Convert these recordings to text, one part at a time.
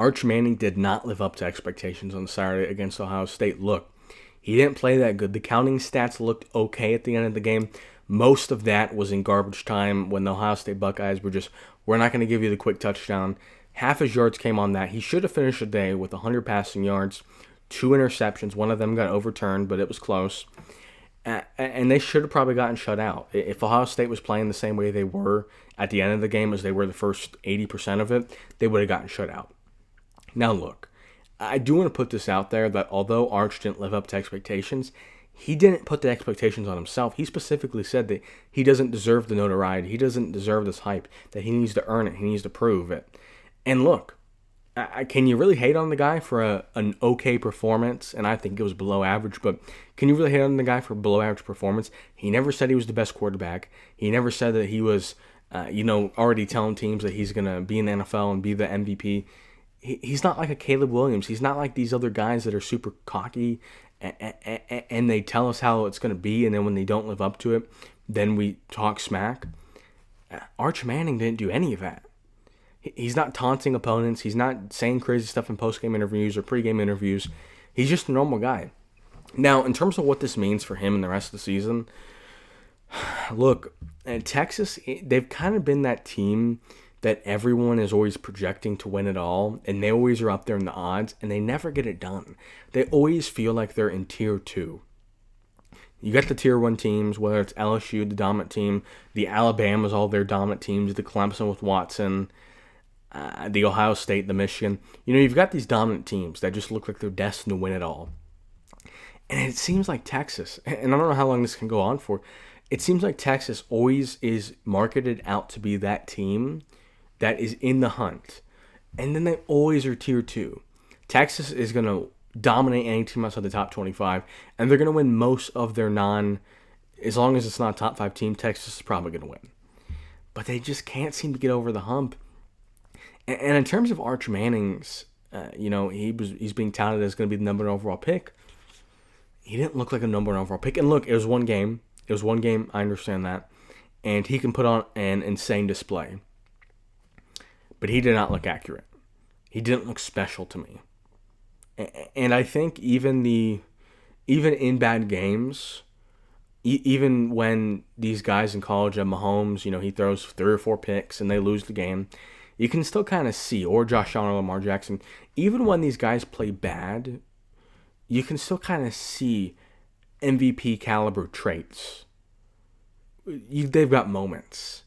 Arch Manning did not live up to expectations on Saturday against Ohio State. Look, he didn't play that good. The counting stats looked okay at the end of the game. Most of that was in garbage time when the Ohio State Buckeyes were just, we're not going to give you the quick touchdown. Half his yards came on that. He should have finished the day with 100 passing yards, 2 interceptions. One of them got overturned, but it was close. And they should have probably gotten shut out. If Ohio State was playing the same way they were at the end of the game as they were the first 80% of it, they would have gotten shut out. Now look, I do want to put this out there that although Arch didn't live up to expectations, he didn't put the expectations on himself. He specifically said that he doesn't deserve the notoriety. He doesn't deserve this hype, that he needs to earn it. He needs to prove it. And look, can you really hate on the guy for an okay performance? And I think it was below average, but can you really hate on the guy for below average performance? He never said he was the best quarterback. He never said that he was, already telling teams that he's going to be in the NFL and be the MVP. He's not like a Caleb Williams. He's not like these other guys that are super cocky and they tell us how it's going to be, and then when they don't live up to it, then we talk smack. Arch Manning didn't do any of that. He's not taunting opponents. He's not saying crazy stuff in post-game interviews or pre-game interviews. He's just a normal guy. Now, in terms of what this means for him in the rest of the season, look, Texas, they've kind of been that team that everyone is always projecting to win it all, and they always are up there in the odds, and they never get it done. They always feel like they're in Tier 2. You got the Tier 1 teams, whether it's LSU, the dominant team, the Alabamas, all their dominant teams, the Clemson with Watson, the Ohio State, the Michigan. You've got these dominant teams that just look like they're destined to win it all. And it seems like Texas, and I don't know how long this can go on for, it seems like Texas always is marketed out to be that team that is in the hunt. And then they always are Tier 2. Texas is going to dominate any team outside the top 25, and they're going to win most of their as long as it's not a top 5 team, Texas is probably going to win. But they just can't seem to get over the hump. And in terms of Arch Manning's, he's being touted as going to be the number 1 overall pick. He didn't look like a number 1 overall pick. And look, it was one game. I understand that. And he can put on an insane display. But he did not look accurate. He didn't look special to me. And I think even in bad games, even when these guys in college at Mahomes, he throws 3 or 4 picks and they lose the game, you can still kind of see, or Josh Allen or Lamar Jackson, even when these guys play bad, you can still kind of see MVP caliber traits. They've got moments.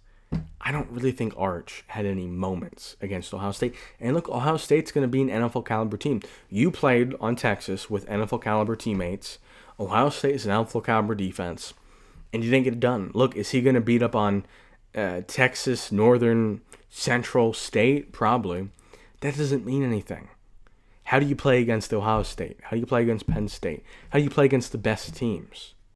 I don't really think Arch had any moments against Ohio State. And look, Ohio State's going to be an NFL caliber team. You played on Texas with NFL caliber teammates. Ohio State is an NFL caliber defense. And you didn't get it done. Look, is he going to beat up on Texas, Northern, Central State? Probably. That doesn't mean anything. How do you play against Ohio State? How do you play against Penn State? How do you play against the best teams?